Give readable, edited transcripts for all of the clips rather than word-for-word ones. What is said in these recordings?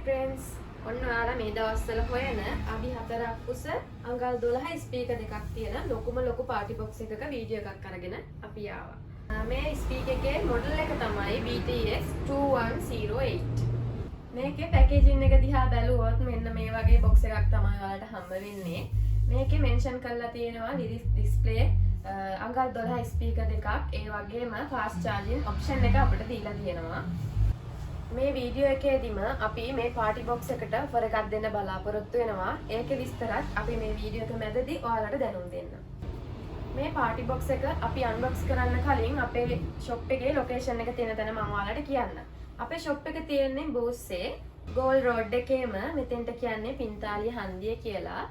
friends ඔන්න ඔයාලා මේ දවස්වල හොයන අඩි 4ක් උස අඟල් 12 ස්පීකර් දෙකක් තියෙන ලොකු පාටි බොක්ස් එකක වීඩියෝ එකක් අරගෙන අපි ආවා. මේ ස්පීකර් එකේ මොඩල් එක තමයි BTX 2108. මේකේ පැකේජින් එක දිහා බැලුවොත් මෙන්න මේ වගේ බොක්ස් එකක් තමයි ඔයාලට හම්බ වෙන්නේ. මේකේ මෙන්ෂන් කරලා තියෙනවා ලිරික්ස් ඩිස්ප්ලේ අඟල් 12 ස්පීකර් දෙකක් ඒ වගේම ෆාස්ට් චාර්ජින් ඔප්ෂන් එක අපිට දීලා තියෙනවා. මේ වීඩියෝ එකේදීම අපි මේ පාටි බොක්ස් එකට ඔෆර් එකක් දෙන්න බලාපොරොත්තු වෙනවා. ඒකේ විස්තරත් අපි මේ වීඩියෝ එක මැදදී ඔයාලට දැනුම් දෙන්න. මේ පාටි බොක්ස් එක අපි අන්බොක්ස් කරන්න කලින් අපේ ෂොප් එකේ ලොකේෂන් එක තියෙන තැන මම ඔයාලට කියන්න. අපේ ෂොප් එක තියෙන්නේ බූස්සේ ගෝල් රෝඩ් එකේම මෙතෙන්ට කියන්නේ පින්තාලිය හන්දිය කියලා.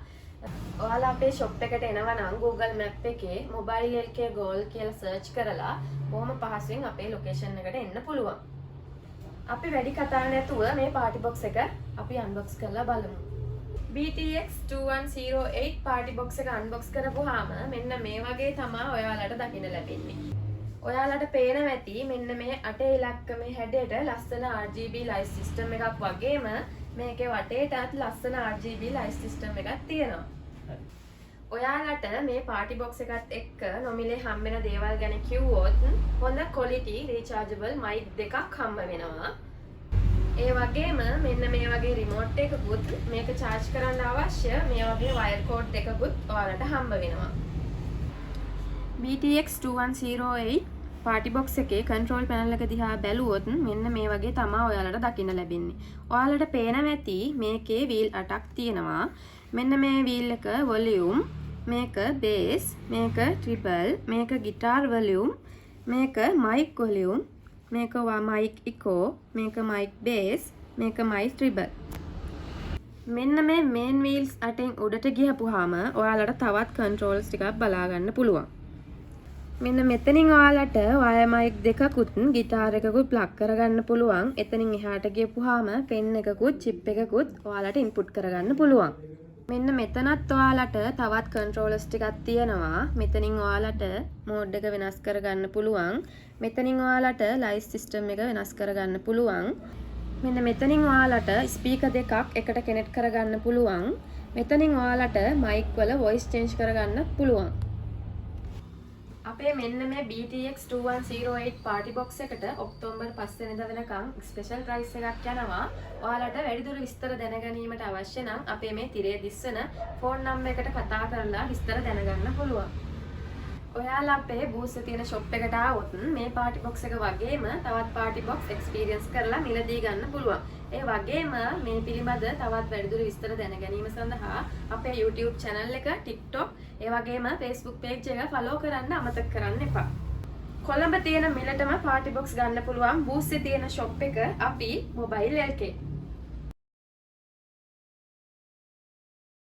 ඔයාලා අපේ ෂොප් එකට එනවා නම් Google Map එකේ මොබයිල් එකේ ගෝල් කියලා සර්ච් කරලා බොහොම පහසුවෙන් අපේ ලොකේෂන් එකට එන්න පුළුවන්. අපි වැඩි කතා නැතුව මේ පාටි බොක්ස් එක අපි අන්බොක්ස් කරලා බලමු. BTX 2108 පාටි බොක්ස් එක අන්බොක්ස් කරපුවාම මෙන්න මේ වගේ තමයි ඔයාලට දකින්න ලැබෙන්නේ. ඔයාලට පේනවා ඇති මෙන්න මේ 8 ඉලක්කමේ හැඩයට ලස්සන RGB light system එකක් වගේම මේකේ වටේටත් ලස්සන RGB light system එකක් තියෙනවා. ඔයාලට මේ පාටි බොක්ස් එකත් එක්ක නොමිලේ හම්බෙන දේවල් ගැන කිව්වොත් හොඳ quality rechargeable mic දෙකක් හම්බ වෙනවා. ඒ වගේම මෙන්න මේ වගේ රිමෝට් එකකුත් මේක charge කරන්න අවශ්‍ය මේ වගේ wire cord දෙකකුත් ඔයාලට හම්බ වෙනවා. BTX 2108 පාටි බොක්ස් එකේ control panel එක දිහා බැලුවොත් මෙන්න මේ වගේ තමයි ඔයාලට දකින්න ලැබෙන්නේ. ඔයාලට පේනවා ඇති මේකේ wheel 8ක් තියෙනවා. මෙන්න මේ wheel එක volume මේක bass මේක treble මේක guitar volume මේක mic volume මේක mic echo මේක mic bass මේක mic treble. මෙන්න මේ main wheels අටෙන් උඩට ගියපුවාම ඔයාලට තවත් controls ටිකක් බලා ගන්න පුළුවන්. මෙන්න මෙතනින් ඔයාලට wire mic දෙකකුත් guitar එකකුත් plug කරගන්න පුළුවන්. එතනින් එහාට ගියපුවාම pen එකකුත් chip එකකුත් ඔයාලට input කරගන්න පුළුවන්. මෙන්න මෙතනත් ඔයාලට තවත් controllers ටිකක් තියෙනවා. මෙතනින් ඔයාලට mode එක වෙනස් කරගන්න පුළුවන්. මෙතනින් ඔයාලට light system එක වෙනස් කරගන්න පුළුවන්. මෙන්න මෙතනින් ඔයාලට speaker දෙකක් එකට connect කරගන්න පුළුවන්. මෙතනින් ඔයාලට mic වල voice change කරගන්න පුළුවන්. අපේ මෙන්න මේ BTX 2108 පාටි බොක්ස් එකට ඔක්තෝබර් 5 වෙනිදා වෙනකම් ස්පෙෂල් ප්‍රයිස් එකක් යනවා. ඔයාලට වැඩිදුර විස්තර දැනගැනීමට අවශ්‍ය නම් අපේ මේ තිරේ දිස්සන ෆෝන් නම්බර් එකට කතා කරලා විස්තර දැනගන්න පුළුවන්. ඔයාලා අපේ බූස්සේ තියෙන ෂොප් එකට ආවොත් මේ පාටි බොක්ස් එක වගේම තවත් පාටි බොක්ස් එක්ස්පීරියන්ස් කරලා මිලදී ගන්න පුළුවන්. ඒ වගේම මේ පිළිබඳ තවත් වැඩිදුර විස්තර දැනගැනීම සඳහා අපේ YouTube channel එක, TikTok, ඒ වගේම Facebook page එක follow කරන්න අමතක කරන්න එපා. කොළඹ තියෙන මිලටම පාටි බොක්ස් ගන්න පුළුවන් බූස්සේ තියෙන ෂොප් එක අපි මොබයිල් එකේ